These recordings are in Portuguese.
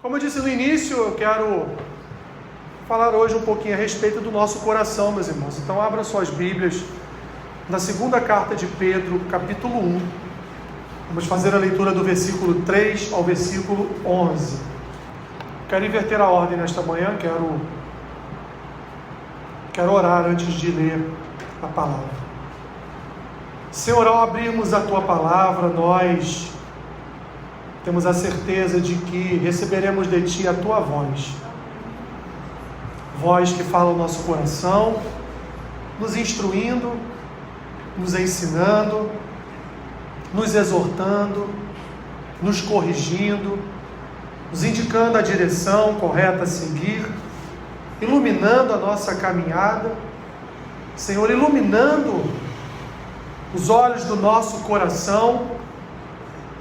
Como eu disse no início, eu quero falar hoje um pouquinho a respeito do nosso coração, meus irmãos. Então abra suas Bíblias na segunda carta de Pedro, capítulo 1. Vamos fazer a leitura do versículo 3 ao versículo 11. Quero inverter a ordem nesta manhã, quero orar antes de ler a palavra. Senhor, ao abrirmos a Tua palavra, nós temos a certeza de que receberemos de Ti a Tua voz. Voz que fala o nosso coração, nos instruindo, nos ensinando, nos exortando, nos corrigindo, nos indicando a direção correta a seguir, iluminando a nossa caminhada. Senhor, iluminando os olhos do nosso coração,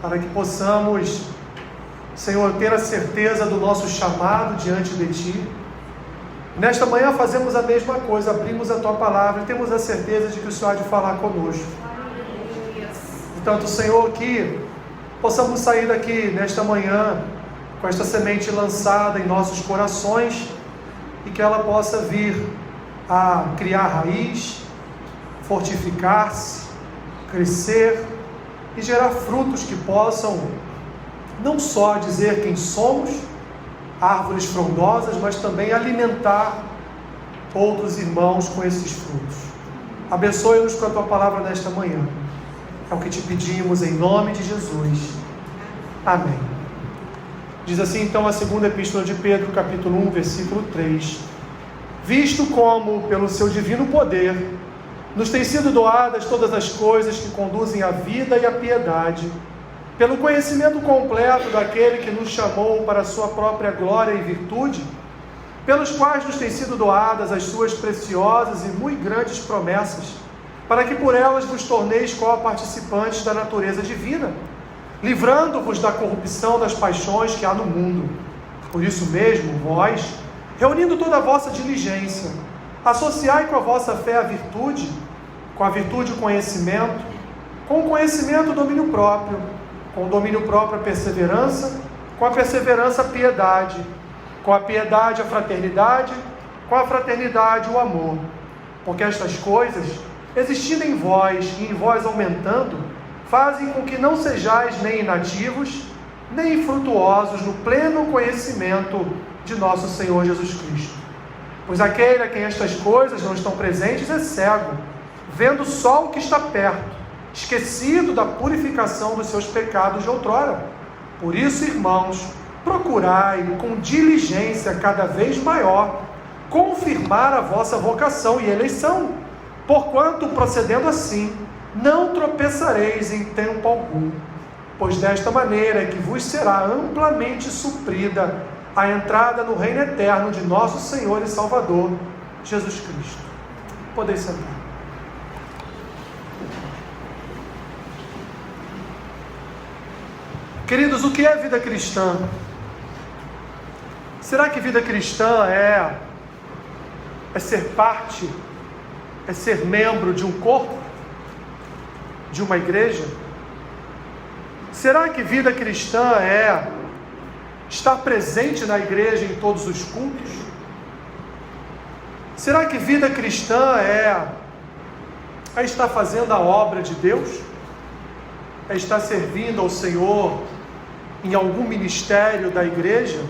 para que possamos, Senhor, ter a certeza do nosso chamado diante de Ti. Nesta manhã fazemos a mesma coisa, abrimos a Tua palavra e temos a certeza de que o Senhor há de falar conosco. Portanto, Senhor, que possamos sair daqui nesta manhã com esta semente lançada em nossos corações e que ela possa vir a criar raiz, fortificar-se, crescer e gerar frutos que possam não só dizer quem somos, árvores frondosas, mas também alimentar outros irmãos com esses frutos. Abençoe-nos com a Tua palavra nesta manhã. É o que te pedimos em nome de Jesus. Amém. Diz assim então a segunda epístola de Pedro, capítulo 1, versículo 3. Visto como, pelo seu divino poder, nos têm sido doadas todas as coisas que conduzem à vida e à piedade, pelo conhecimento completo daquele que nos chamou para a sua própria glória e virtude, pelos quais nos têm sido doadas as suas preciosas e muito grandes promessas, para que por elas vos torneis co-participantes da natureza divina, livrando-vos da corrupção das paixões que há no mundo. Por isso mesmo, vós, reunindo toda a vossa diligência, associai com a vossa fé a virtude, com a virtude o conhecimento, com o conhecimento o domínio próprio, com o domínio próprio a perseverança, com a perseverança a piedade, com a piedade a fraternidade, com a fraternidade o amor. Porque estas coisas, existindo em vós e em vós aumentando, fazem com que não sejais nem inativos, nem infrutuosos no pleno conhecimento de nosso Senhor Jesus Cristo. Pois aquele a quem estas coisas não estão presentes é cego, vendo só o que está perto, esquecido da purificação dos seus pecados de outrora. Por isso, irmãos, procurai com diligência cada vez maior confirmar a vossa vocação e eleição, porquanto, procedendo assim, não tropeçareis em tempo algum, pois desta maneira é que vos será amplamente suprida a entrada no reino eterno de nosso Senhor e Salvador, Jesus Cristo. Podeis sentar. Queridos, o que é vida cristã? Será que vida cristã é ser parte, é ser membro de um corpo, de uma igreja? Será que vida cristã é estar presente na igreja em todos os cultos? Será que vida cristã é estar fazendo a obra de Deus? É estar servindo ao Senhor em algum ministério da igreja?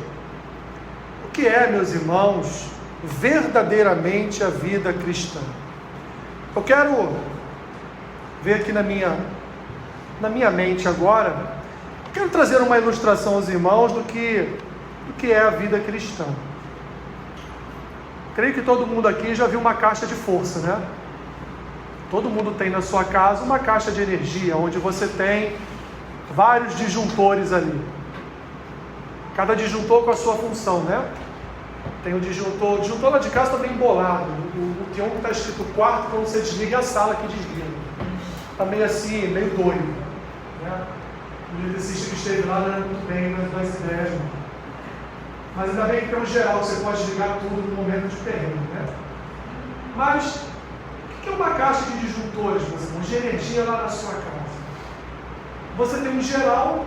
O que é, meus irmãos, verdadeiramente a vida cristã? Eu quero ver aqui na minha mente agora, quero trazer uma ilustração aos irmãos do que é a vida cristã. Creio que todo mundo aqui já viu uma caixa de força, né? Todo mundo tem na sua casa uma caixa de energia, onde você tem vários disjuntores ali. Cada disjuntor com a sua função, né? Tem o disjuntor lá de casa está bem embolado. Tem um que está escrito quarto, quando você desliga a sala que desliga. Está meio assim, meio doido, né? O eletricista que esteve lá não era muito bem nas ideias, não. Mas ainda bem que tem um geral, você pode ligar tudo no momento de perrengue, né? Mas o que é uma caixa de disjuntores, de energia lá na sua casa? Você tem um geral,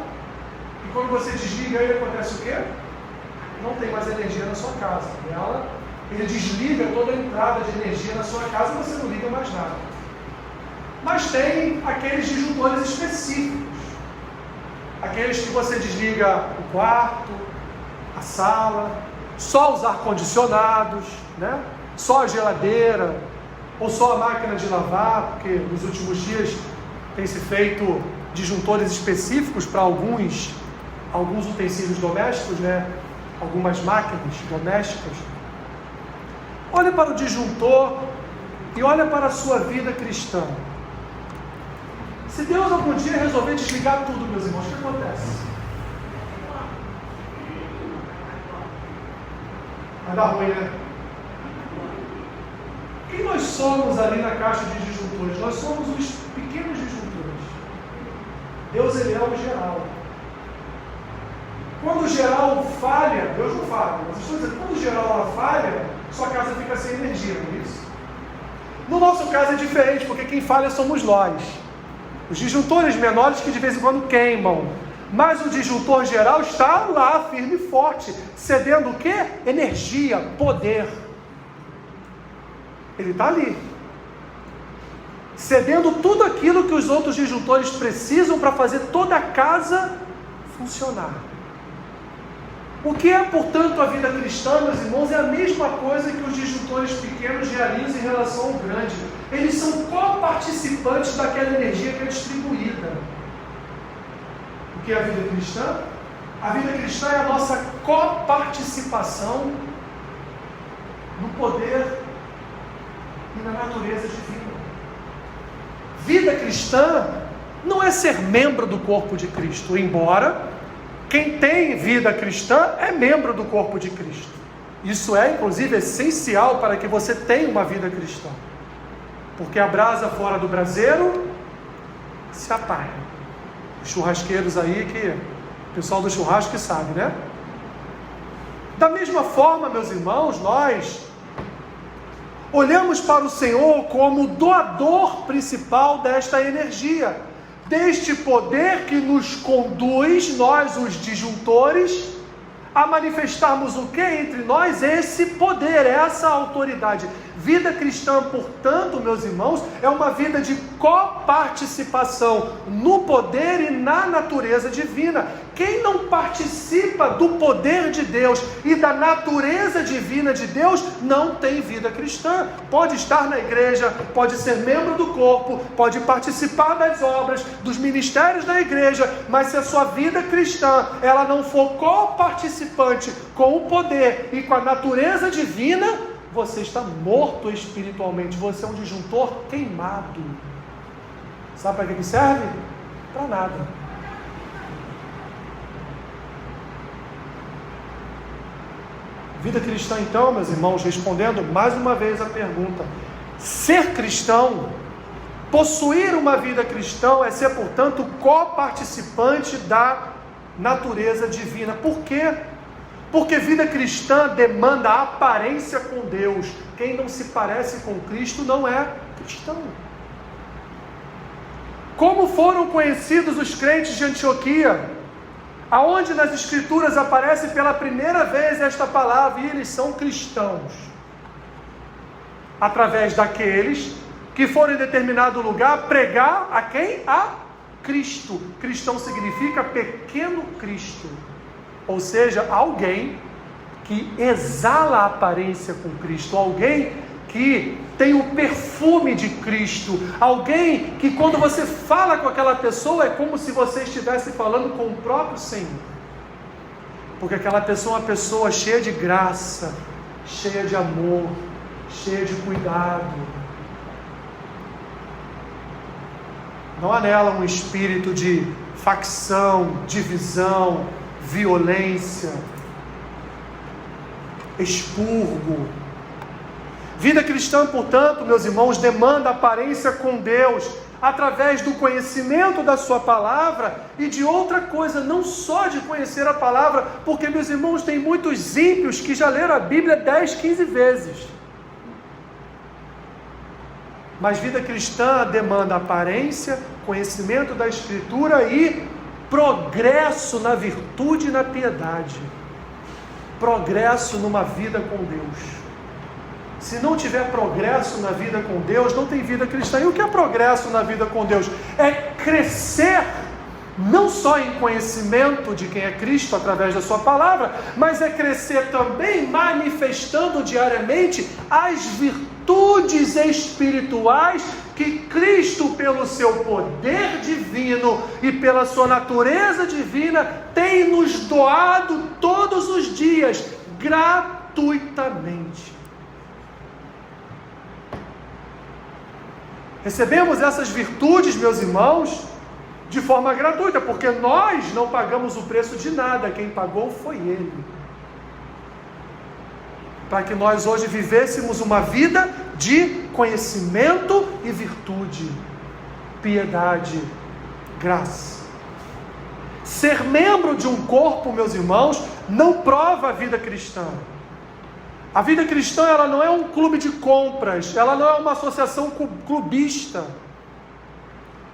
e quando você desliga ele, acontece o quê? não tem mais energia na sua casa. Ele desliga toda a entrada de energia na sua casa e você não liga mais nada. Mas tem aqueles disjuntores específicos. Aqueles que você desliga o quarto, a sala, só os ar-condicionados, né? Só a geladeira, ou só a máquina de lavar, porque nos últimos dias tem se feito disjuntores específicos para alguns utensílios domésticos, né? Algumas máquinas domésticas. Olha para o disjuntor e olha para a sua vida cristã. Se Deus algum dia resolver desligar tudo, meus irmãos, o que acontece? Vai dar ruim, né? Quem nós somos ali na caixa de disjuntores? Nós somos os pequenos disjuntores. Deus, ele é o geral. Quando o geral falha, Deus não falha, mas estou dizendo, quando o geral falha, sua casa fica sem energia, não é isso? No nosso caso é diferente, porque quem falha somos nós. Os disjuntores menores que de vez em quando queimam, mas o disjuntor geral está lá, firme e forte, cedendo o quê? Energia, poder. Ele está ali, cedendo tudo aquilo que os outros disjuntores precisam para fazer toda a casa funcionar. O que é, portanto, a vida cristã, meus irmãos, é a mesma coisa que os disjuntores pequenos realizam em relação ao grande. Eles são coparticipantes daquela energia que é distribuída. O que é a vida cristã? A vida cristã é a nossa coparticipação no poder e na natureza divina. Vida cristã não é ser membro do corpo de Cristo, embora quem tem vida cristã é membro do corpo de Cristo. Isso é, inclusive, essencial para que você tenha uma vida cristã. Porque a brasa fora do braseiro se apaga. Os churrasqueiros aí, que o pessoal do churrasco que sabe, né? Da mesma forma, meus irmãos, nós olhamos para o Senhor como o doador principal desta energia, deste poder que nos conduz, nós os disjuntores, a manifestarmos o que entre nós? Esse poder, essa autoridade. Vida cristã, portanto, meus irmãos, é uma vida de coparticipação no poder e na natureza divina. Quem não participa do poder de Deus e da natureza divina de Deus, não tem vida cristã. Pode estar na igreja, pode ser membro do corpo, pode participar das obras, dos ministérios da igreja, mas se a sua vida cristã, ela não for coparticipante com o poder e com a natureza divina, você está morto espiritualmente. Você é um disjuntor queimado. Sabe para que serve? Para nada. Vida cristã, então, meus irmãos, respondendo mais uma vez a pergunta: ser cristão, possuir uma vida cristã é ser, portanto, coparticipante da natureza divina. Por quê? Porque vida cristã demanda aparência com Deus. Quem não se parece com Cristo não é cristão. Como foram conhecidos os crentes de Antioquia? Aonde nas Escrituras aparece pela primeira vez esta palavra, e eles são cristãos? Através daqueles que foram em determinado lugar pregar a quem? A Cristo. Cristão significa pequeno Cristo. Ou seja, alguém que exala a aparência com Cristo, alguém que tem o perfume de Cristo, alguém que quando você fala com aquela pessoa é como se você estivesse falando com o próprio Senhor, porque aquela pessoa é uma pessoa cheia de graça, cheia de amor, cheia de cuidado. Não há nela um espírito de facção, divisão, violência, expurgo. Vida cristã, portanto, meus irmãos, demanda aparência com Deus, através do conhecimento da sua palavra e de outra coisa, não só de conhecer a palavra, porque, meus irmãos, tem muitos ímpios que já leram a Bíblia 10, 15 vezes. Mas vida cristã demanda aparência, conhecimento da Escritura e progresso na virtude e na piedade. progresso numa vida com Deus. Se não tiver progresso na vida com Deus, não tem vida cristã. E o que é progresso na vida com Deus? É crescer, não só em conhecimento de quem é Cristo através da sua palavra, mas é crescer também manifestando diariamente as virtudes espirituais que Cristo, pelo seu poder divino e pela sua natureza divina, tem nos doado todos os dias, gratuitamente. Recebemos essas virtudes, meus irmãos, de forma gratuita, porque nós não pagamos o preço de nada, quem pagou foi Ele. Para que nós hoje vivêssemos uma vida de conhecimento e virtude, piedade, graça. Ser membro de um corpo, meus irmãos, não prova a vida cristã. A vida cristã, ela não é um clube de compras, ela não é uma associação clubista.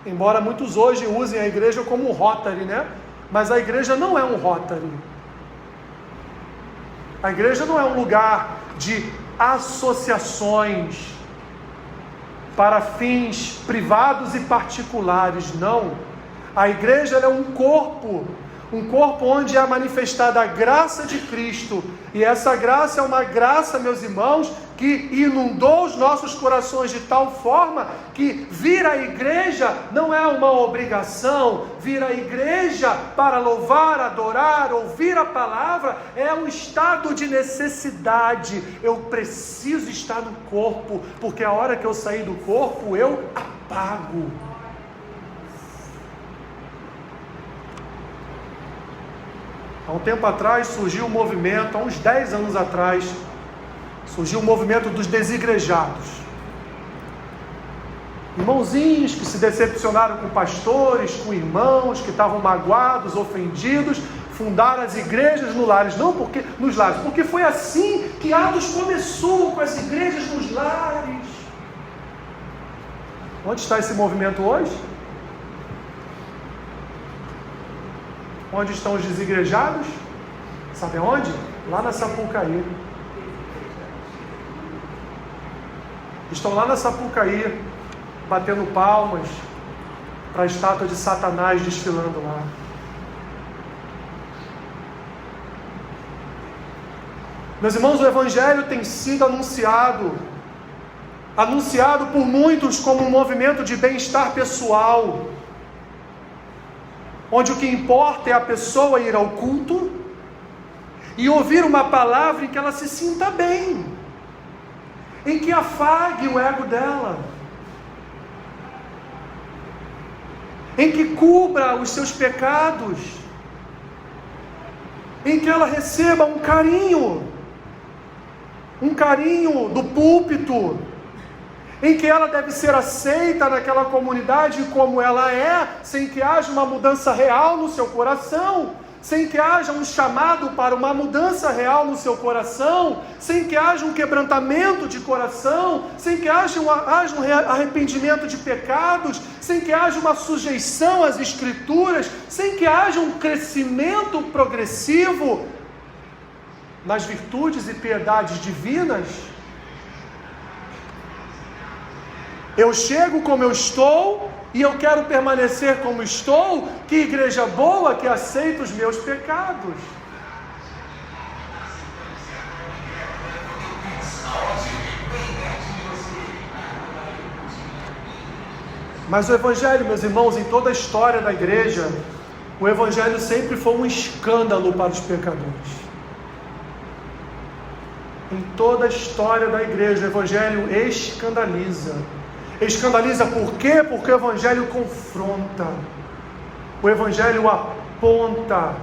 Embora muitos hoje usem a igreja como um Rotary, né? Mas a igreja não é um Rotary. A igreja não é um lugar de associações para fins privados e particulares, não. A igreja ela é um corpo onde é manifestada a graça de Cristo, e essa graça é uma graça, meus irmãos, que inundou os nossos corações de tal forma que vir à igreja não é uma obrigação, vir à igreja para louvar, adorar, ouvir a palavra, é um estado de necessidade. Eu preciso estar no corpo, porque a hora que eu sair do corpo, eu apago. Há um tempo atrás surgiu um movimento, há uns 10 anos atrás, surgiu o movimento dos desigrejados. Irmãozinhos que se decepcionaram com pastores, com irmãos que estavam magoados, ofendidos, fundaram as igrejas nos lares, porque foi assim que Atos começou, com as igrejas nos lares. Onde está esse movimento hoje? Onde estão os desigrejados? Sabe onde? Lá na Sapucaí. Estão lá na Sapucaí, batendo palmas para a estátua de Satanás desfilando lá. Meus irmãos, o Evangelho tem sido anunciado por muitos como um movimento de bem-estar pessoal, onde o que importa é a pessoa ir ao culto e ouvir uma palavra em que ela se sinta bem, em que afague o ego dela, em que cubra os seus pecados, em que ela receba um carinho do púlpito, em que ela deve ser aceita naquela comunidade como ela é, sem que haja uma mudança real no seu coração, sem que haja um chamado para uma mudança real no seu coração, sem que haja um quebrantamento de coração, sem que haja um arrependimento de pecados, sem que haja uma sujeição às Escrituras, sem que haja um crescimento progressivo nas virtudes e piedades divinas. Eu chego como eu estou e eu quero permanecer como estou. Que igreja boa que aceita os meus pecados. Mas o Evangelho, meus irmãos, em toda a história da igreja, o Evangelho sempre foi um escândalo para os pecadores. Em toda a história da igreja, o Evangelho escandaliza. Escandaliza por quê? Porque o Evangelho confronta, o Evangelho aponta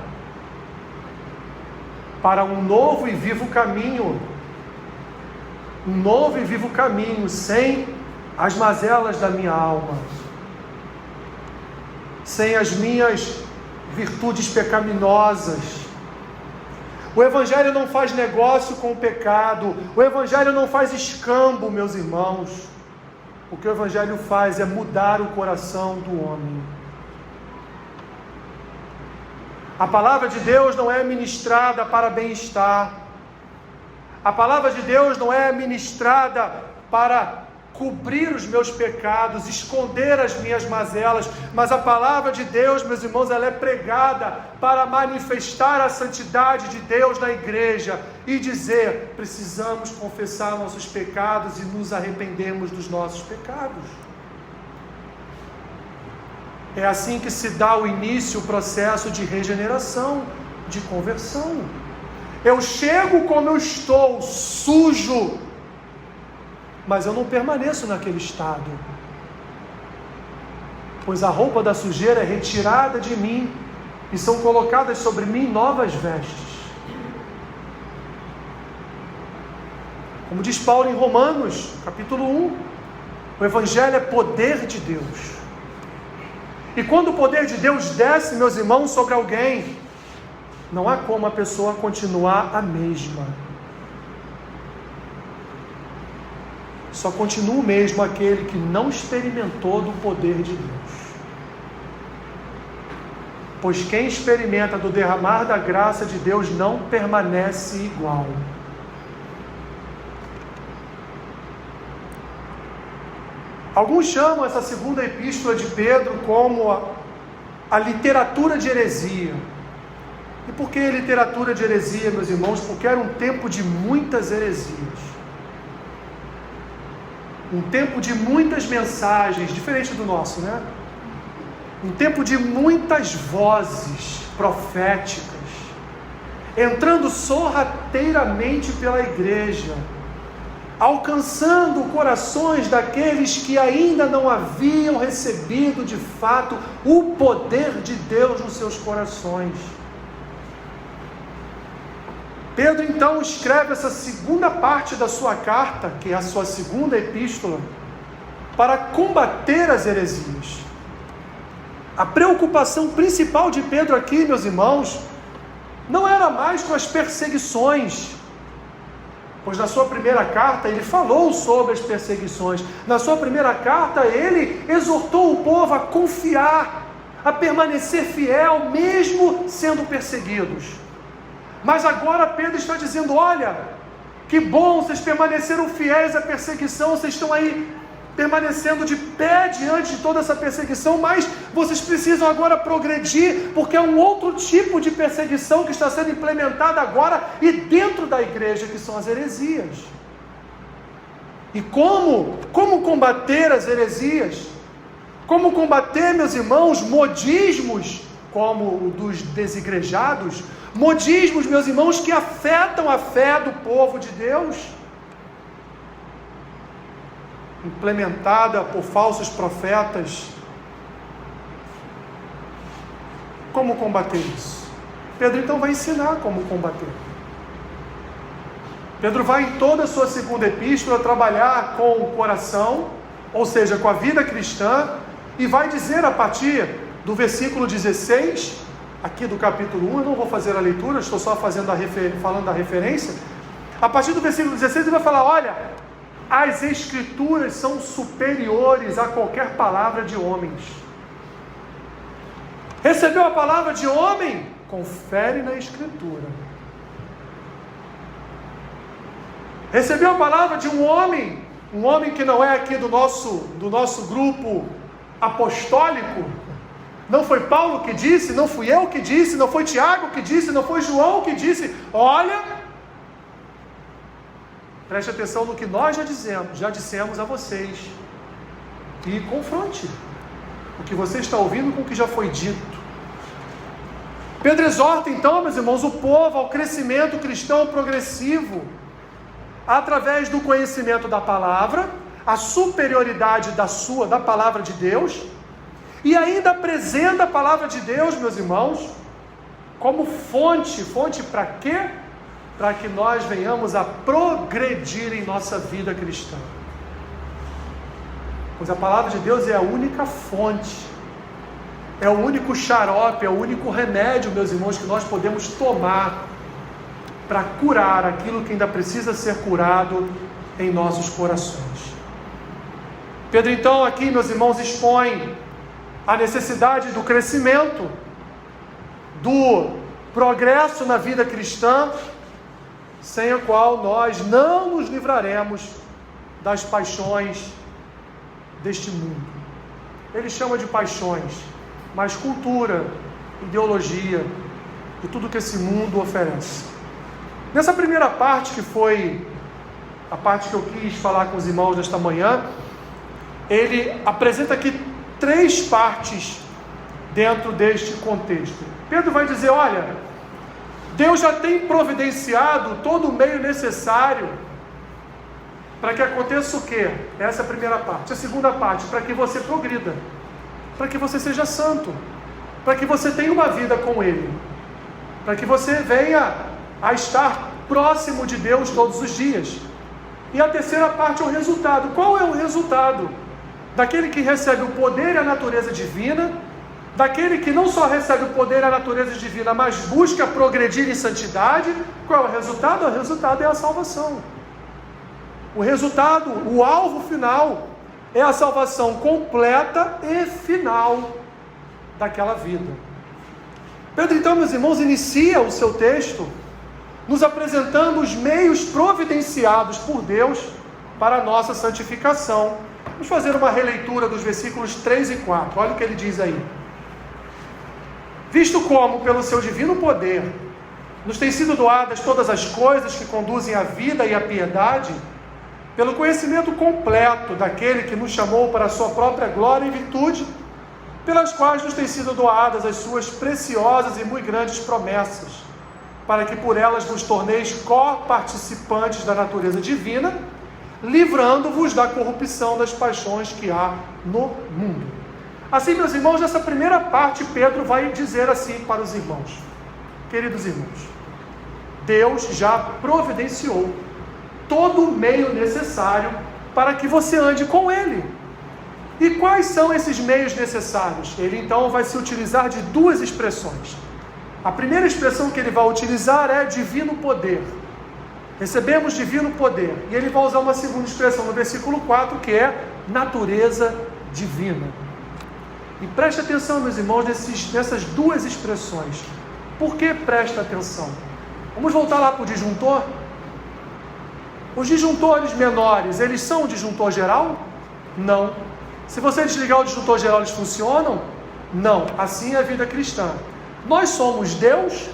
para um novo e vivo caminho, sem as mazelas da minha alma, sem as minhas virtudes pecaminosas. O Evangelho não faz negócio com o pecado, o Evangelho não faz escambo, meus irmãos. O que o Evangelho faz é mudar o coração do homem. A palavra de Deus não é ministrada para bem-estar. A palavra de Deus não é ministrada para cobrir os meus pecados, esconder as minhas mazelas, mas a palavra de Deus, meus irmãos, ela é pregada para manifestar a santidade de Deus na igreja e dizer: precisamos confessar nossos pecados e nos arrependermos dos nossos pecados. É assim que se dá o início, o processo de regeneração, de conversão. Eu chego como eu estou, sujo, mas eu não permaneço naquele estado, pois a roupa da sujeira é retirada de mim e são colocadas sobre mim novas vestes. Como diz Paulo em Romanos, capítulo 1, o Evangelho é poder de Deus. E quando o poder de Deus desce, meus irmãos, sobre alguém, não há como a pessoa continuar a mesma. Só continua o mesmo aquele que não experimentou do poder de Deus. Pois quem experimenta do derramar da graça de Deus não permanece igual. Alguns chamam essa segunda epístola de Pedro como a literatura de heresia. E por que literatura de heresia, meus irmãos? Porque era um tempo de muitas heresias. Um tempo de muitas mensagens, diferente do nosso, né? Um tempo de muitas vozes proféticas, entrando sorrateiramente pela igreja, alcançando corações daqueles que ainda não haviam recebido de fato o poder de Deus nos seus corações. Pedro então escreve essa segunda parte da sua carta, que é a sua segunda epístola, para combater as heresias. A preocupação principal de Pedro aqui, meus irmãos, não era mais com as perseguições, pois na sua primeira carta ele falou sobre as perseguições. Na sua primeira carta ele exortou o povo a confiar, a permanecer fiel, mesmo sendo perseguidos. Mas agora Pedro está dizendo: olha, que bom, vocês permaneceram fiéis à perseguição, vocês estão aí permanecendo de pé diante de toda essa perseguição, mas vocês precisam agora progredir, porque é um outro tipo de perseguição que está sendo implementada agora e dentro da igreja, que são as heresias. E como combater as heresias? Como combater, meus irmãos, modismos como o dos desigrejados, modismos, meus irmãos, que afetam a fé do povo de Deus, implementada por falsos profetas. Como combater isso? Pedro então vai ensinar como combater. Pedro vai em toda a sua segunda epístola trabalhar com o coração, ou seja, com a vida cristã, e vai dizer a partir do versículo 16, aqui do capítulo 1, eu não vou fazer a leitura, estou só falando da referência. A partir do versículo 16 ele vai falar: olha, as escrituras são superiores a qualquer palavra de homens. Recebeu a palavra de homem? Confere na escritura. Recebeu a palavra de um homem que não é aqui do nosso grupo apostólico? Não foi Paulo que disse, não fui eu que disse, não foi Tiago que disse, não foi João que disse. Olha, preste atenção no que nós já dissemos a vocês, e confronte o que você está ouvindo com o que já foi dito. Pedro exorta então, meus irmãos, o povo ao crescimento cristão progressivo, através do conhecimento da palavra, a superioridade da palavra de Deus, e ainda apresenta a palavra de Deus, meus irmãos, como fonte para quê? Para que nós venhamos a progredir em nossa vida cristã. Pois a palavra de Deus é a única fonte, é o único xarope, é o único remédio, meus irmãos, que nós podemos tomar para curar aquilo que ainda precisa ser curado em nossos corações. Pedro então aqui, meus irmãos, expõe a necessidade do crescimento do progresso na vida cristã, sem a qual nós não nos livraremos das paixões deste mundo. Ele chama de paixões, mas cultura, ideologia e tudo que esse mundo oferece. Nessa primeira parte, que foi a parte que eu quis falar com os irmãos nesta manhã, ele apresenta aqui 3 partes dentro deste contexto. Pedro vai dizer, olha, Deus já tem providenciado todo o meio necessário para que aconteça o quê? Essa é a primeira parte. A segunda parte, para que você progrida, para que você seja santo, para que você tenha uma vida com Ele, para que você venha a estar próximo de Deus todos os dias. E a terceira parte é o resultado. Qual é o resultado daquele que recebe o poder e a natureza divina, daquele que não só recebe o poder e a natureza divina, mas busca progredir em santidade? Qual é o resultado? O resultado é a salvação. O resultado, o alvo final, é a salvação completa e final daquela vida. Pedro, então, meus irmãos, inicia o seu texto nos apresentando os meios providenciados por Deus para a nossa santificação. Vamos fazer uma releitura dos versículos 3 e 4. Olha o que ele diz aí. Visto como, pelo seu divino poder, nos têm sido doadas todas as coisas que conduzem à vida e à piedade, pelo conhecimento completo daquele que nos chamou para a sua própria glória e virtude, pelas quais nos têm sido doadas as suas preciosas e muito grandes promessas, para que por elas vos torneis co-participantes da natureza divina, livrando-vos da corrupção das paixões que há no mundo. Assim, meus irmãos, nessa primeira parte, Pedro vai dizer assim para os irmãos: queridos irmãos, Deus já providenciou todo o meio necessário para que você ande com Ele. E quais são esses meios necessários? Ele então vai se utilizar de 2 expressões. A primeira expressão que ele vai utilizar é divino poder. Recebemos divino poder. E ele vai usar uma segunda expressão no versículo 4, que é natureza divina. E preste atenção, meus irmãos, nessas 2 expressões. Por que presta atenção? Vamos voltar lá para o disjuntor? Os disjuntores menores, eles são o disjuntor geral? Não. Se você desligar o disjuntor geral, eles funcionam? Não. Assim é a vida cristã. Nós somos Deus?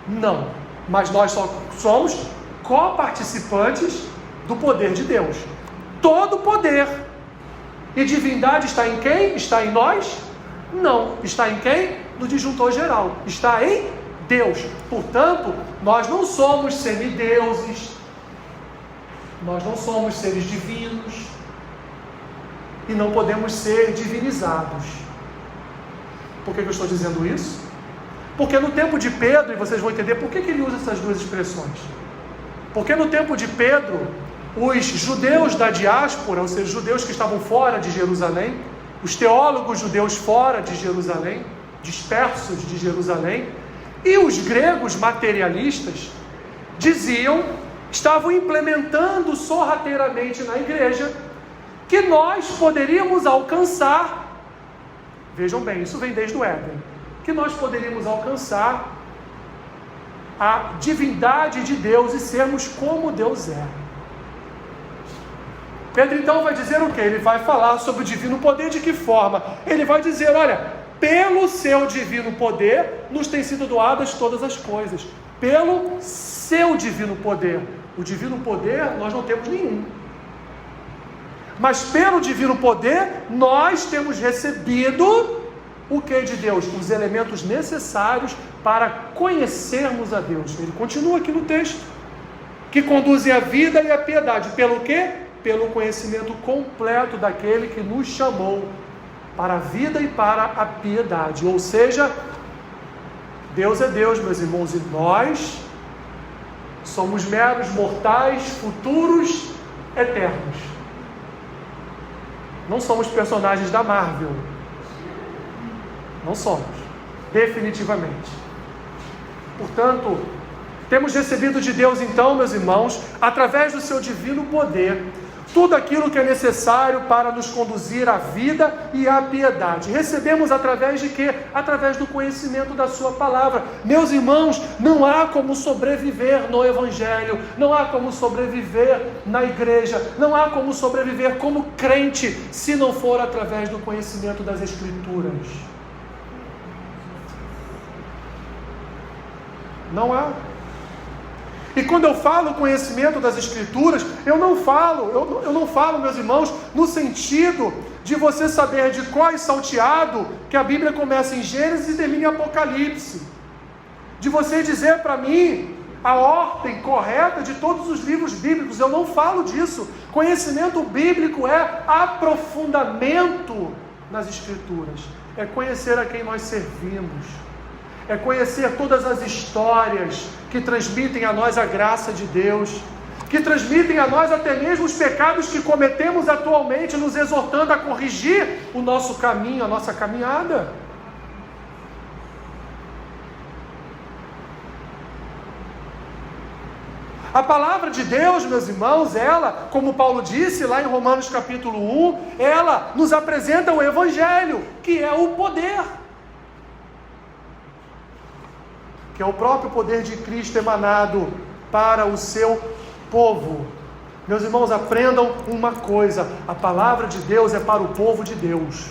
Não. Mas nós só somos co-participantes do poder de Deus. Todo poder e divindade está em quem? Está em nós? Não. Está em quem? No disjuntor geral. Está em Deus. Portanto, nós não somos semideuses, nós não somos seres divinos e não podemos ser divinizados. Por que eu estou dizendo isso? Porque no tempo de Pedro, e vocês vão entender por que ele usa essas 2 expressões. Porque no tempo de Pedro, os judeus da diáspora, ou seja, os judeus que estavam fora de Jerusalém, os teólogos judeus fora de Jerusalém, dispersos de Jerusalém, e os gregos materialistas estavam implementando sorrateiramente na igreja que nós poderíamos alcançar, vejam bem, isso vem desde o Éden, que nós poderíamos alcançar a divindade de Deus e sermos como Deus é. Pedro então vai dizer o quê? Ele vai falar sobre o divino poder. De que forma? Ele vai dizer, olha, pelo seu divino poder nos têm sido doadas todas as coisas. Pelo seu divino poder. O divino poder nós não temos nenhum. Mas pelo divino poder nós temos recebido o que de Deus? Os elementos necessários para conhecermos a Deus. Ele continua aqui no texto. Que conduzem a vida e a piedade. Pelo quê? Pelo conhecimento completo daquele que nos chamou para a vida e para a piedade. Ou seja, Deus é Deus, meus irmãos, e nós somos meros mortais, futuros, eternos. Não somos personagens da Marvel. Não somos, definitivamente. Portanto, temos recebido de Deus então, meus irmãos, através do seu divino poder, tudo aquilo que é necessário para nos conduzir à vida e à piedade. Recebemos através de quê? Através do conhecimento da sua palavra. Meus irmãos, não há como sobreviver no Evangelho, não há como sobreviver na igreja, não há como sobreviver como crente, se não for através do conhecimento das Escrituras. Não há. E quando eu falo conhecimento das Escrituras, eu não falo, meus irmãos, no sentido de você saber de cor e salteado que a Bíblia começa em Gênesis e termina em Apocalipse. De você dizer para mim a ordem correta de todos os livros bíblicos. Eu não falo disso. Conhecimento bíblico é aprofundamento nas Escrituras. É conhecer a quem nós servimos. É conhecer todas as histórias que transmitem a nós a graça de Deus, que transmitem a nós até mesmo os pecados que cometemos atualmente, nos exortando a corrigir o nosso caminho, a nossa caminhada. A palavra de Deus, meus irmãos, ela, como Paulo disse lá em Romanos capítulo 1, ela nos apresenta o Evangelho, que é o poder. Que é o próprio poder de Cristo emanado para o seu povo. Meus irmãos, aprendam uma coisa: a palavra de Deus é para o povo de Deus.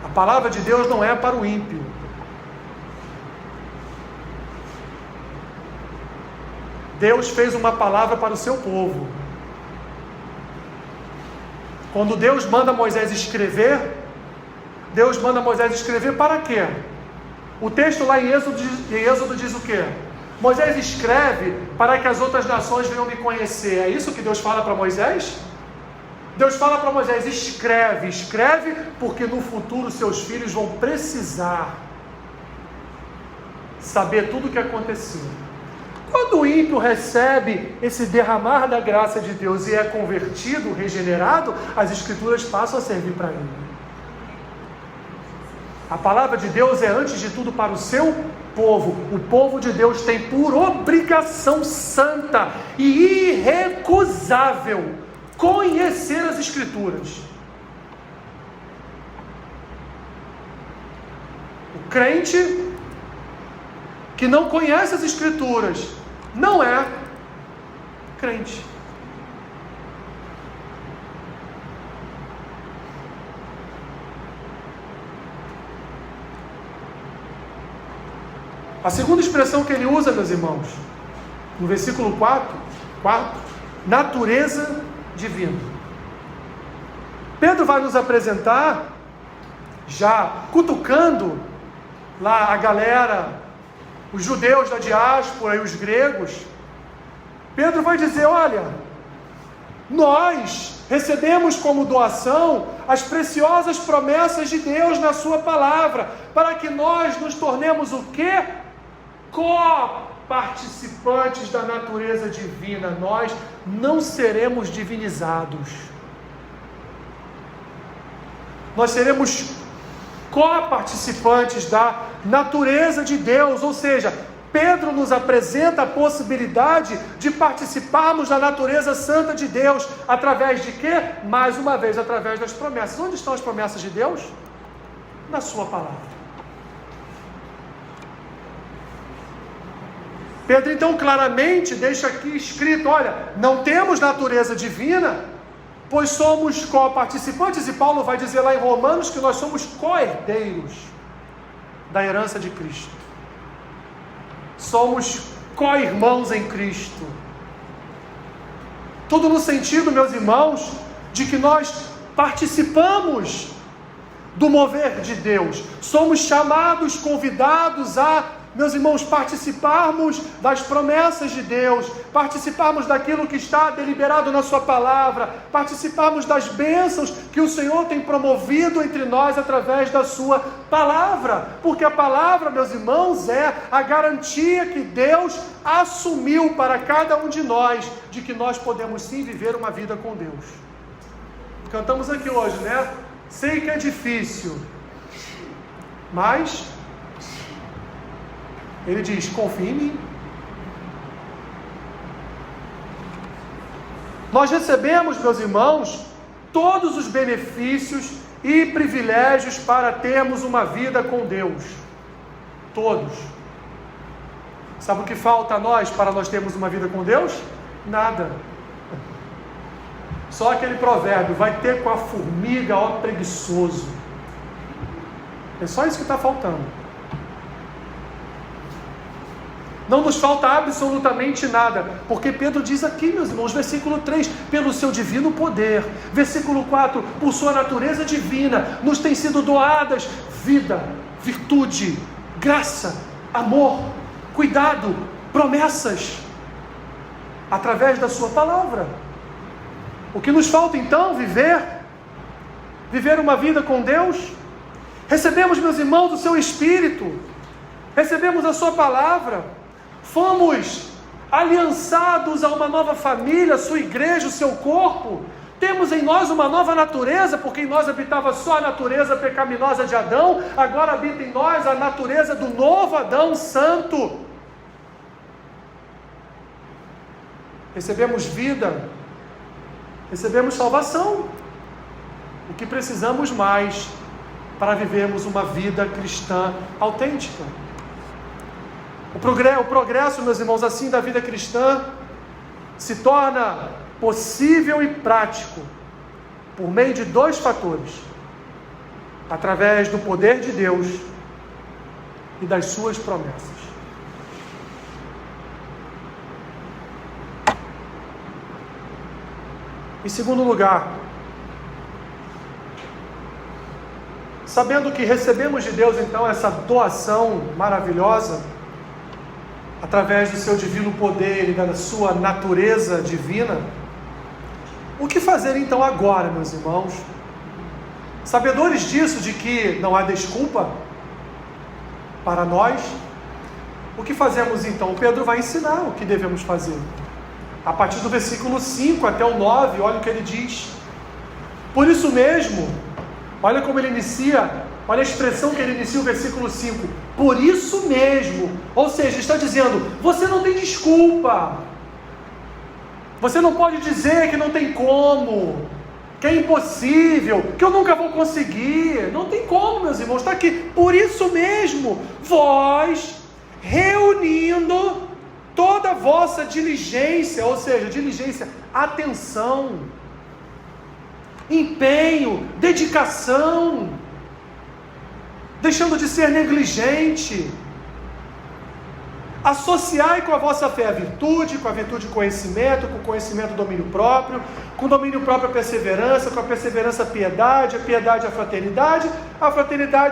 A palavra de Deus não é para o ímpio. Deus fez uma palavra para o seu povo. Quando Deus manda Moisés escrever, Deus manda Moisés escrever para quê? O texto lá em Êxodo diz o quê? Moisés escreve para que as outras nações venham me conhecer. É isso que Deus fala para Moisés? Deus fala para Moisés: escreve, porque no futuro seus filhos vão precisar saber tudo o que aconteceu. Quando o ímpio recebe esse derramar da graça de Deus e é convertido, regenerado, as Escrituras passam a servir para ele. A palavra de Deus é antes de tudo para o seu povo. O povo de Deus tem por obrigação santa e irrecusável conhecer as Escrituras. O crente que não conhece as Escrituras não é crente. A segunda expressão que ele usa, meus irmãos, no versículo 4, natureza divina. Pedro vai nos apresentar, já cutucando lá a galera, os judeus da diáspora e os gregos. Pedro vai dizer: olha, nós recebemos como doação as preciosas promessas de Deus na sua palavra, para que nós nos tornemos o quê? Co-participantes da natureza divina. Nós não seremos divinizados. Nós seremos co-participantes da natureza de Deus, ou seja, Pedro nos apresenta a possibilidade de participarmos da natureza santa de Deus, através de quê? Mais uma vez, através das promessas. Onde estão as promessas de Deus? Na sua palavra. Pedro então claramente deixa aqui escrito: olha, não temos natureza divina, pois somos co-participantes, e Paulo vai dizer lá em Romanos que nós somos co-herdeiros da herança de Cristo. Somos co-irmãos em Cristo. Tudo no sentido, meus irmãos, de que nós participamos do mover de Deus. Somos chamados, convidados a, meus irmãos, participarmos das promessas de Deus, participarmos daquilo que está deliberado na sua palavra, participarmos das bênçãos que o Senhor tem promovido entre nós através da sua palavra, porque a palavra, meus irmãos, é a garantia que Deus assumiu para cada um de nós, de que nós podemos sim viver uma vida com Deus. Cantamos aqui hoje, né? Sei que é difícil, mas Ele diz: confie em mim. Nós recebemos, meus irmãos, todos os benefícios e privilégios para termos uma vida com Deus. Todos. Sabe o que falta a nós para nós termos uma vida com Deus? Nada. Só aquele provérbio, vai ter com a formiga, ó preguiçoso. É só isso que está faltando. Não nos falta absolutamente nada, porque Pedro diz aqui, meus irmãos, versículo 3, pelo seu divino poder, versículo 4, por sua natureza divina, nos tem sido doadas vida, virtude, graça, amor, cuidado, promessas, através da sua palavra. O que nos falta então? Viver uma vida com Deus. Recebemos, meus irmãos, o seu Espírito, recebemos a sua palavra, fomos aliançados a uma nova família, a sua igreja, o seu corpo. Temos em nós uma nova natureza, porque em nós habitava só a natureza pecaminosa de Adão, agora habita em nós a natureza do novo Adão santo. Recebemos vida, recebemos salvação. O que precisamos mais para vivermos uma vida cristã autêntica? O progresso, meus irmãos, assim da vida cristã se torna possível e prático por meio de dois fatores: através do poder de Deus e das suas promessas. Em segundo lugar, sabendo que recebemos de Deus então essa doação maravilhosa, através do seu divino poder e da sua natureza divina, o que fazer então agora, meus irmãos? Sabedores disso, de que não há desculpa para nós, o que fazemos então? Pedro vai ensinar o que devemos fazer. A partir do versículo 5 até o 9, olha o que ele diz. Por isso mesmo, olha como ele inicia, olha a expressão que ele inicia o versículo 5. Por isso mesmo, ou seja, está dizendo, você não tem desculpa. Você não pode dizer que não tem como, que é impossível, que eu nunca vou conseguir. Não tem como, meus irmãos, está aqui. Por isso mesmo, vós, reunindo toda a vossa diligência, ou seja, diligência, atenção, empenho, dedicação, deixando de ser negligente, associai com a vossa fé a virtude, com a virtude conhecimento, com o conhecimento domínio próprio, com o domínio próprio a perseverança, com a perseverança a piedade a fraternidade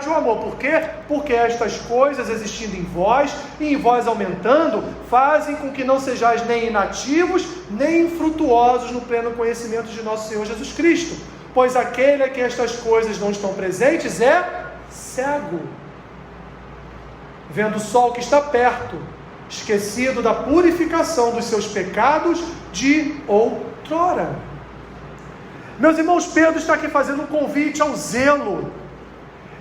o amor. Por quê? Porque estas coisas existindo em vós e em vós aumentando, fazem com que não sejais nem inativos, nem infrutuosos no pleno conhecimento de nosso Senhor Jesus Cristo. Pois aquele a quem estas coisas não estão presentes é cego, vendo o sol que está perto, esquecido da purificação dos seus pecados de outrora. Meus irmãos, Pedro está aqui fazendo um convite ao zelo.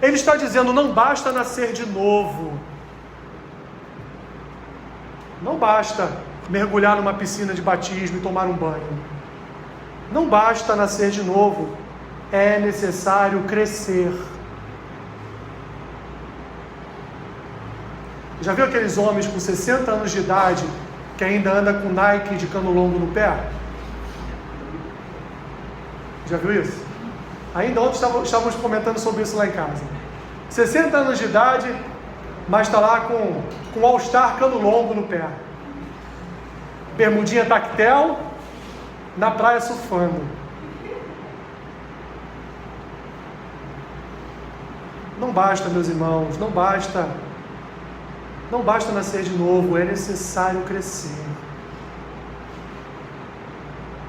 Ele está dizendo, não basta nascer de novo, não basta mergulhar numa piscina de batismo e tomar um banho, não basta nascer de novo, é necessário crescer. Já viu aqueles homens com 60 anos de idade que ainda anda com Nike de cano longo no pé? Já viu isso? Ainda ontem estávamos comentando sobre isso lá em casa. 60 anos de idade, mas está lá com All-Star cano longo no pé. Bermudinha tactel, na praia surfando. Não basta, meus irmãos, não basta nascer de novo, é necessário crescer.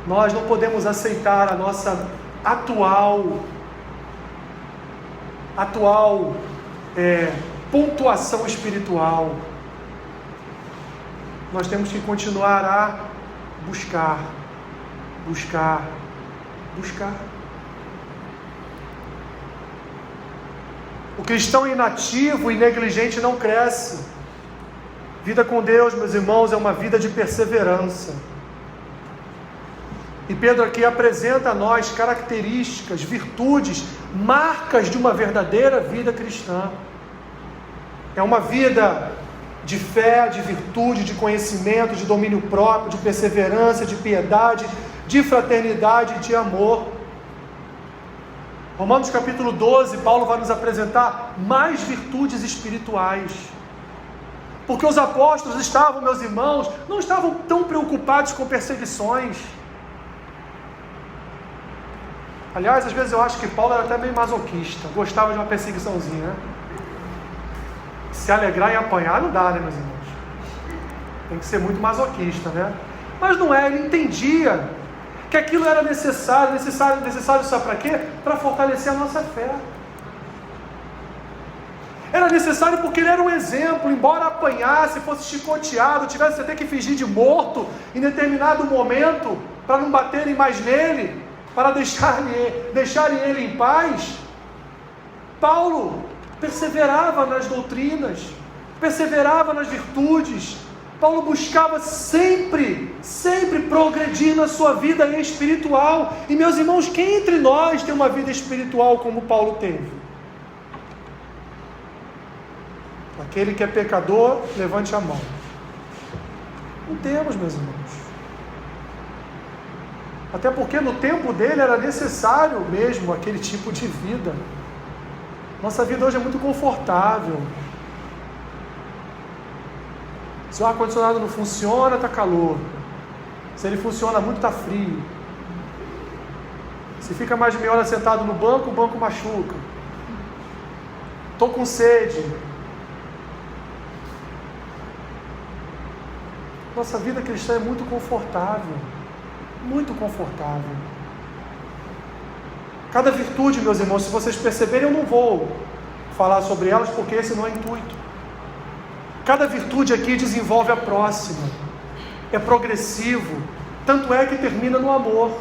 Nós não podemos aceitar a nossa atual pontuação espiritual. Nós temos que continuar a buscar. O cristão inativo e negligente não cresce. Vida com Deus, meus irmãos, é uma vida de perseverança. E Pedro aqui apresenta a nós características, virtudes, marcas de uma verdadeira vida cristã. É uma vida de fé, de virtude, de conhecimento, de domínio próprio, de perseverança, de piedade, de fraternidade e de amor. Romanos capítulo 12, Paulo vai nos apresentar mais virtudes espirituais. Porque os apóstolos estavam, meus irmãos, não estavam tão preocupados com perseguições. Aliás, às vezes eu acho que Paulo era até meio masoquista, gostava de uma perseguiçãozinha, né? Se alegrar em apanhar não dá, né, meus irmãos? Tem que ser muito masoquista, né? Mas não é, ele entendia que aquilo era necessário sabe para quê? Para fortalecer a nossa fé. Era necessário porque ele era um exemplo, embora apanhasse, fosse chicoteado, tivesse até que fingir de morto em determinado momento, para não baterem mais nele, para deixarem ele em paz. Paulo perseverava nas doutrinas, perseverava nas virtudes. Paulo buscava sempre progredir na sua vida espiritual. E meus irmãos, quem entre nós tem uma vida espiritual como Paulo teve? Aquele que é pecador, levante a mão. Não temos, meus irmãos. Até porque no tempo dele era necessário mesmo aquele tipo de vida. Nossa vida hoje é muito confortável. Se o ar-condicionado não funciona, está calor. Se ele funciona muito, está frio. Se fica mais de meia hora sentado no banco, o banco machuca. Estou com sede. Nossa vida cristã é muito confortável. Muito confortável. Cada virtude, meus irmãos, se vocês perceberem, eu não vou falar sobre elas, porque esse não é o intuito. Cada virtude aqui desenvolve a próxima. É progressivo. Tanto é que termina no amor.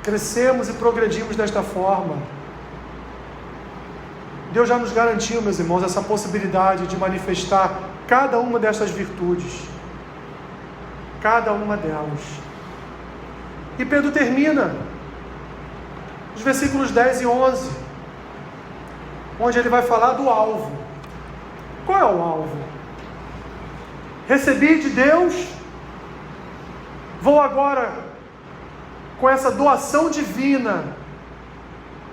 Crescemos e progredimos desta forma. Deus já nos garantiu, meus irmãos, essa possibilidade de manifestar cada uma dessas virtudes. Cada uma delas. E Pedro termina os versículos 10 e 11, onde ele vai falar do alvo. Qual é o alvo? Recebi de Deus, vou agora, com essa doação divina,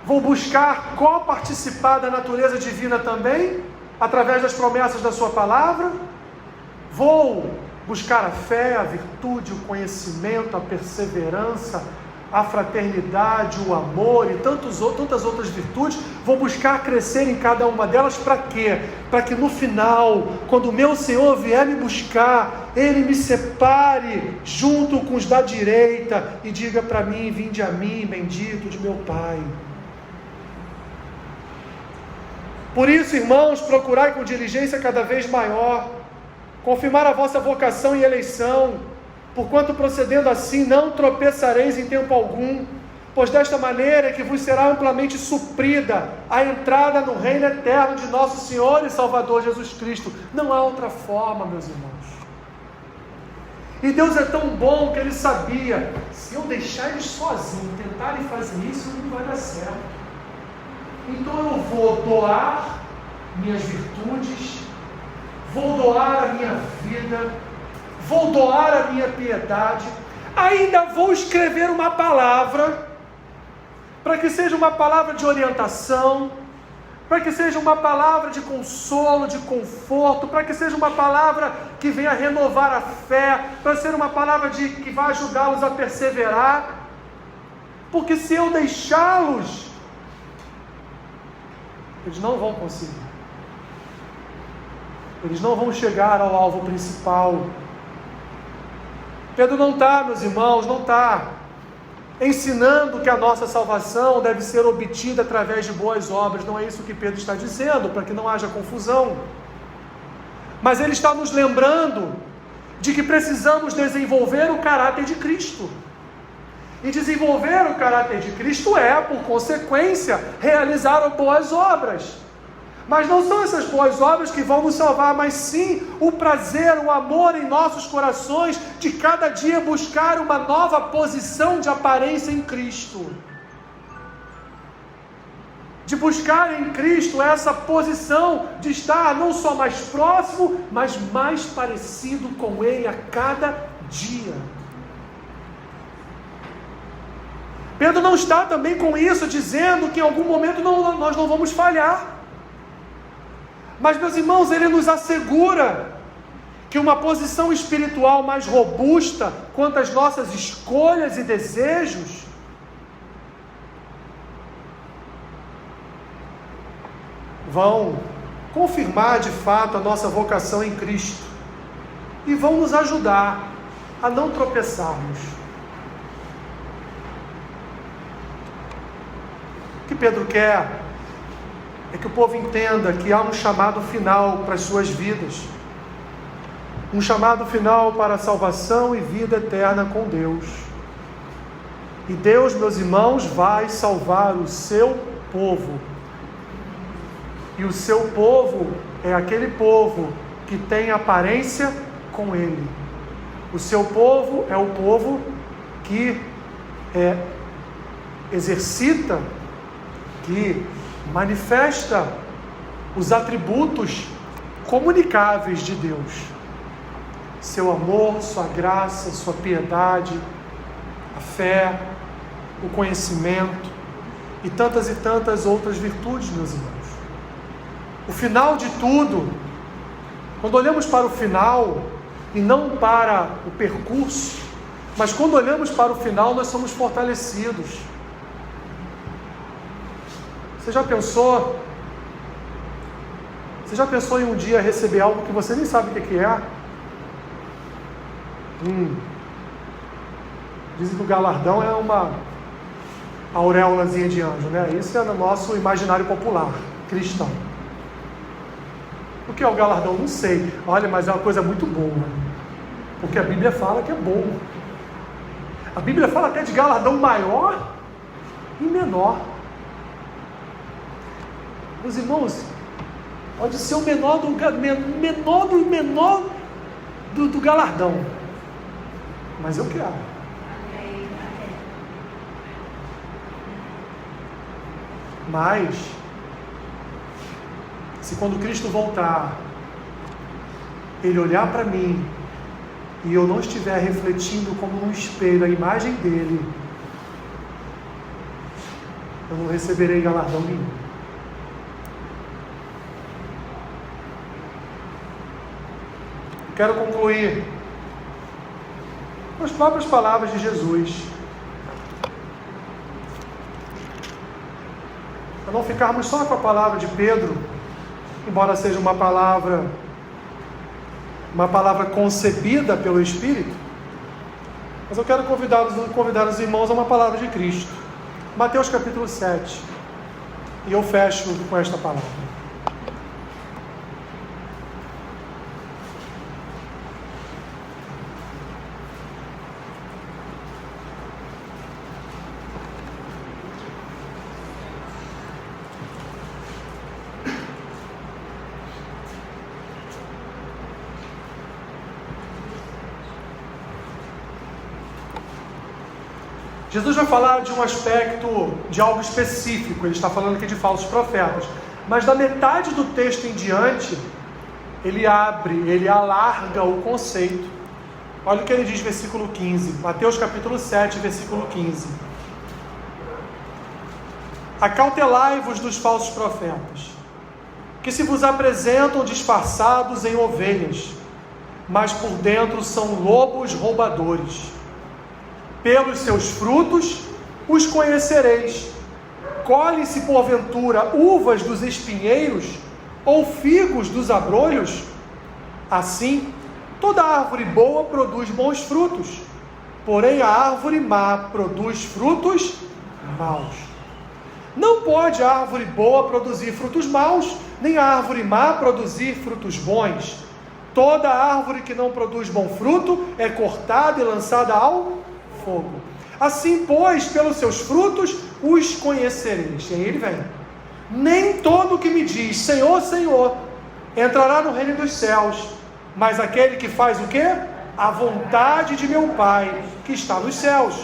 vou buscar coparticipar da natureza divina também, através das promessas da sua palavra. Vou buscar a fé, a virtude, o conhecimento, a perseverança, a fraternidade, o amor e tantas outras virtudes. Vou buscar crescer em cada uma delas. Para quê? Para que no final, quando o meu Senhor vier me buscar, Ele me separe junto com os da direita e diga para mim: vinde a mim, bendito de meu Pai. Por isso, irmãos, procurai com diligência cada vez maior confirmar a vossa vocação e eleição, porquanto procedendo assim não tropeçareis em tempo algum, pois desta maneira é que vos será amplamente suprida a entrada no reino eterno de nosso Senhor e Salvador Jesus Cristo. Não há outra forma, meus irmãos. E Deus é tão bom que Ele sabia: se eu deixar eles sozinhos tentarem fazer isso, não vai dar certo. Então eu vou doar minhas virtudes, vou doar a minha vida, vou doar a minha piedade, ainda vou escrever uma palavra, para que seja uma palavra de orientação, para que seja uma palavra de consolo, de conforto, para que seja uma palavra que venha renovar a fé, para ser uma palavra que vai ajudá-los a perseverar, porque se eu deixá-los, eles não vão conseguir. Eles não vão chegar ao alvo principal. Pedro não está, meus irmãos, não está ensinando que a nossa salvação deve ser obtida através de boas obras. Não é isso que Pedro está dizendo, para que não haja confusão. Mas ele está nos lembrando de que precisamos desenvolver o caráter de Cristo. E desenvolver o caráter de Cristo é, por consequência, realizar boas obras. Mas não são essas boas obras que vão nos salvar, mas sim o prazer, o amor em nossos corações de cada dia buscar uma nova posição de aparência em Cristo. De buscar em Cristo essa posição de estar não só mais próximo, mas mais parecido com Ele a cada dia. Pedro não está também com isso dizendo que em algum momento nós não vamos falhar. Mas, meus irmãos, ele nos assegura que uma posição espiritual mais robusta quanto às nossas escolhas e desejos vão confirmar de fato a nossa vocação em Cristo e vão nos ajudar a não tropeçarmos. O que Pedro quer é que o povo entenda que há um chamado final para as suas vidas, um chamado final para a salvação e vida eterna com Deus. E Deus, meus irmãos, vai salvar o seu povo. E o seu povo é aquele povo que tem aparência com Ele. O seu povo é o povo que exercita, que manifesta os atributos comunicáveis de Deus. Seu amor, sua graça, sua piedade, a fé, o conhecimento e tantas outras virtudes, meus irmãos. O final de tudo, quando olhamos para o final e não para o percurso, mas quando olhamos para o final, nós somos fortalecidos. Você já pensou em um dia receber algo que você nem sabe o que é? Dizem que o galardão é uma auréolazinha de anjo, né? Isso é no nosso imaginário popular, cristão. O que é o galardão? Não sei. Olha, mas é uma coisa muito boa. Porque a Bíblia fala que é bom. A Bíblia fala até de galardão maior e menor. Meus irmãos, pode ser o menor do galardão. Mas eu quero. Mas, se quando Cristo voltar, Ele olhar para mim, e eu não estiver refletindo como num espelho a imagem dEle, eu não receberei galardão nenhum. Quero concluir com as próprias palavras de Jesus. Para não ficarmos só com a palavra de Pedro, embora seja uma palavra concebida pelo Espírito, mas eu quero convidar os irmãos a uma palavra de Cristo. Mateus capítulo 7. E eu fecho com esta palavra. Jesus vai falar de um aspecto, de algo específico. Ele está falando aqui de falsos profetas. Mas da metade do texto em diante, ele alarga o conceito. Olha o que ele diz, versículo 15. Mateus capítulo 7, versículo 15. Acautelai-vos dos falsos profetas, que se vos apresentam disfarçados em ovelhas, mas por dentro são lobos roubadores. Pelos seus frutos os conhecereis. Colhem-se porventura uvas dos espinheiros ou figos dos abrolhos? Assim, toda árvore boa produz bons frutos, porém a árvore má produz frutos maus. Não pode a árvore boa produzir frutos maus, nem a árvore má produzir frutos bons. Toda árvore que não produz bom fruto é cortada e lançada ao fogo. Assim, pois, pelos seus frutos os conhecereis. E aí ele vem. Nem todo que me diz, Senhor, Senhor, entrará no reino dos céus, mas aquele que faz o quê? A vontade de meu Pai, que está nos céus.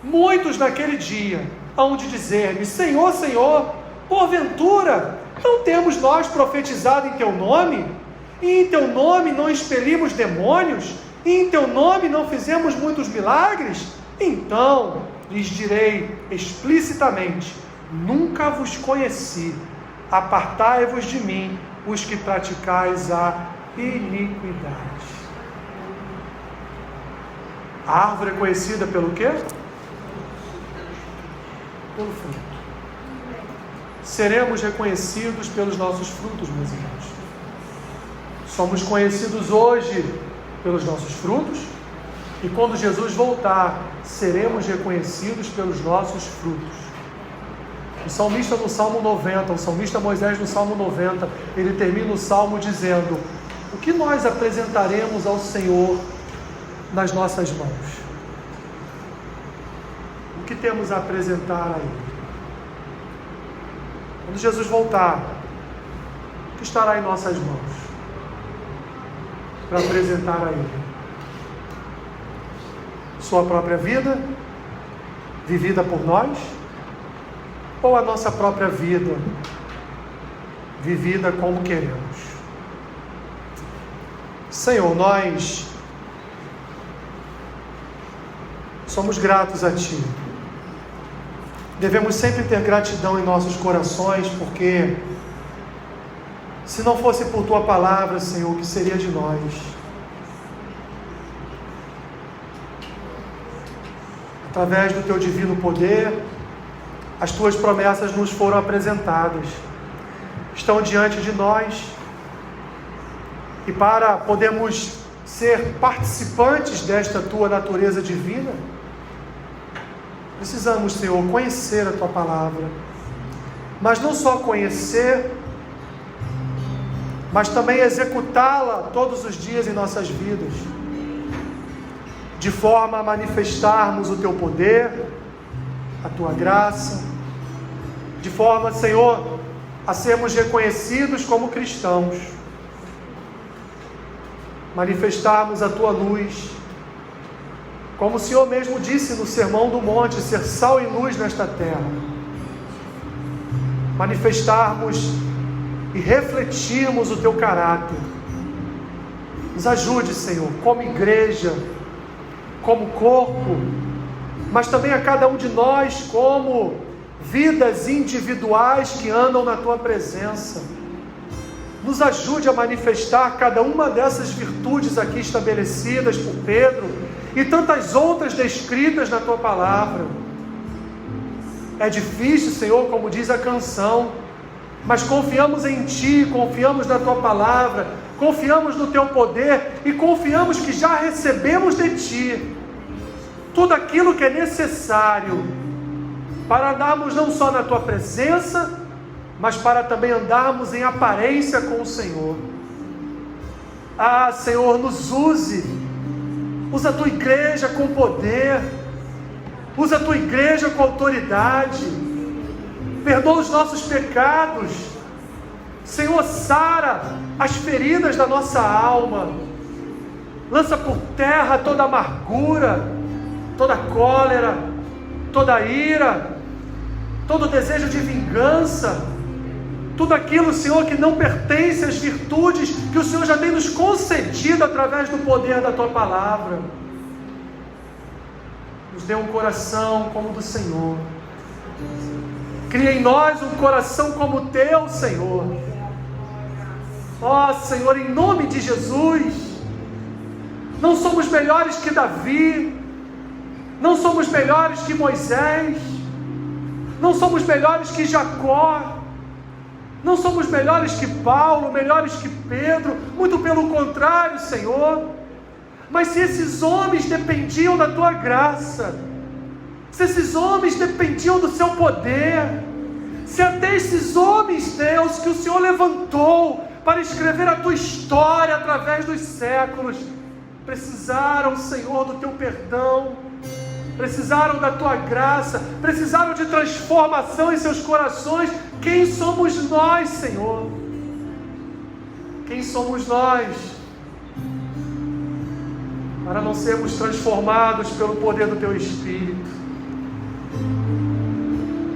Muitos naquele dia hão de dizer-me, Senhor, Senhor, porventura, não temos nós profetizado em Teu nome? E em Teu nome não expelimos demônios? E em Teu nome não fizemos muitos milagres? Então lhes direi explicitamente, nunca vos conheci, apartai-vos de mim, os que praticais a iniquidade. A árvore é conhecida pelo quê? Pelo fruto. Seremos reconhecidos pelos nossos frutos, meus irmãos. Somos conhecidos hoje pelos nossos frutos, e quando Jesus voltar, seremos reconhecidos pelos nossos frutos. O salmista no Salmo 90, o salmista Moisés no Salmo 90, ele termina o Salmo dizendo, o que nós apresentaremos ao Senhor nas nossas mãos? O que temos a apresentar a Ele? Quando Jesus voltar, o que estará em nossas mãos para apresentar a Ele? Sua própria vida, vivida por nós, ou a nossa própria vida, vivida como queremos? Senhor, nós somos gratos a Ti. Devemos sempre ter gratidão em nossos corações, porque se não fosse por Tua palavra, Senhor, o que seria de nós? Através do Teu divino poder, as Tuas promessas nos foram apresentadas, estão diante de nós, e para podermos ser participantes desta Tua natureza divina, precisamos, Senhor, conhecer a Tua palavra, mas não só conhecer, mas também executá-la todos os dias em nossas vidas, de forma a manifestarmos o Teu poder, a Tua graça, de forma, Senhor, a sermos reconhecidos como cristãos, manifestarmos a Tua luz, como o Senhor mesmo disse no Sermão do Monte, ser sal e luz nesta terra, manifestarmos e refletirmos o Teu caráter. Nos ajude, Senhor, como igreja, como corpo, mas também a cada um de nós como vidas individuais que andam na Tua presença. Nos ajude a manifestar cada uma dessas virtudes aqui estabelecidas por Pedro e tantas outras descritas na Tua palavra. É difícil, Senhor, como diz a canção, mas confiamos em Ti, confiamos na Tua palavra, confiamos no Teu poder e confiamos que já recebemos de Ti tudo aquilo que é necessário para andarmos não só na Tua presença, mas para também andarmos em aparência com o Senhor. Ah, Senhor, nos use, usa a Tua igreja com poder, usa a Tua igreja com autoridade, perdoa os nossos pecados, Senhor, sara as feridas da nossa alma, lança por terra toda amargura, toda cólera, toda ira, todo desejo de vingança, tudo aquilo, Senhor, que não pertence às virtudes que o Senhor já tem nos concedido através do poder da Tua palavra. Nos dê um coração como o do Senhor. Cria em nós um coração como o Teu, Senhor. Ó, Senhor, em nome de Jesus, não somos melhores que Davi, não somos melhores que Moisés, não somos melhores que Jacó, não somos melhores que Paulo, melhores que Pedro, muito pelo contrário, Senhor. Mas se esses homens dependiam da Tua graça, se esses homens dependiam do Seu poder, se até esses homens, Deus, que o Senhor levantou para escrever a Tua história através dos séculos, precisaram, Senhor, do Teu perdão, precisaram da Tua graça, precisaram de transformação em seus corações, Quem somos nós, Senhor? Quem somos nós para não sermos transformados pelo poder do Teu Espírito?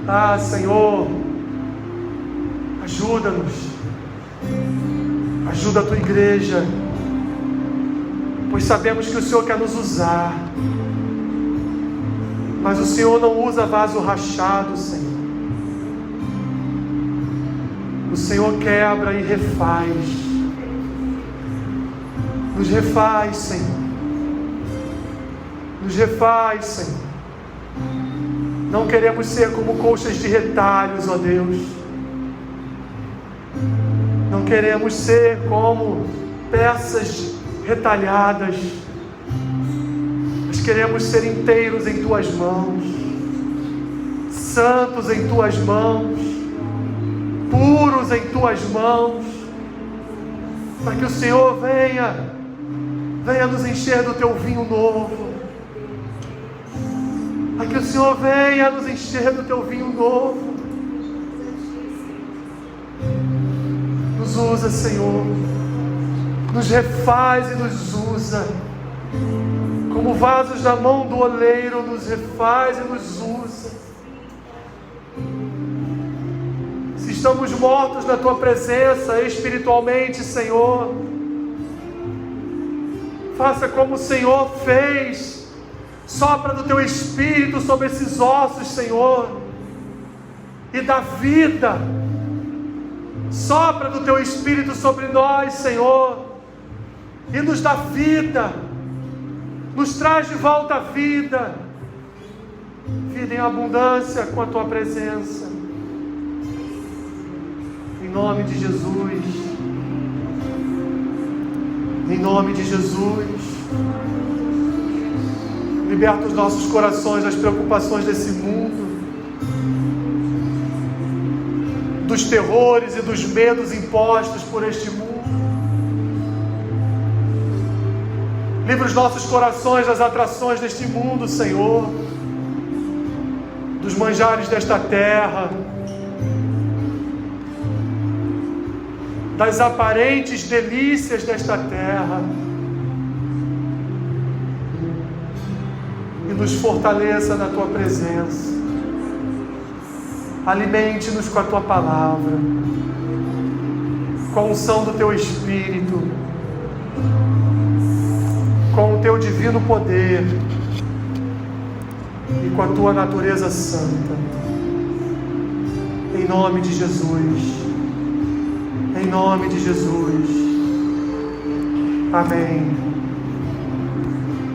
Ah, Senhor, ajuda-nos, ajuda a Tua igreja, pois sabemos que o Senhor quer nos usar, mas o Senhor não usa vaso rachado, Senhor. O Senhor quebra e refaz. Nos refaz, Senhor. Nos refaz, Senhor. Não queremos ser como colchas de retalhos, ó Deus. Não queremos ser como peças retalhadas. Nós queremos ser inteiros em Tuas mãos, santos em Tuas mãos, puros em Tuas mãos, para que o Senhor venha nos encher do Teu vinho novo, para que o Senhor venha nos encher do Teu vinho novo. Nos usa, Senhor, nos refaz e nos usa, como vasos na mão do oleiro, nos refaz e nos usa. Se estamos mortos na Tua presença espiritualmente, Senhor, faça como o Senhor fez, sopra do Teu Espírito sobre esses ossos, Senhor, e dá vida. Sopra do Teu Espírito sobre nós, Senhor, e nos dá vida, nos traz de volta a vida, vida em abundância com a Tua presença, em nome de Jesus, em nome de Jesus. Liberta os nossos corações das preocupações desse mundo, dos terrores e dos medos impostos por este mundo. Livra os nossos corações das atrações deste mundo, Senhor, dos manjares desta terra, das aparentes delícias desta terra, e nos fortaleça na Tua presença. Alimente-nos com a Tua palavra, com a unção do Teu Espírito, com o Teu divino poder e com a Tua natureza santa. Em nome de Jesus. Em nome de Jesus. Amém.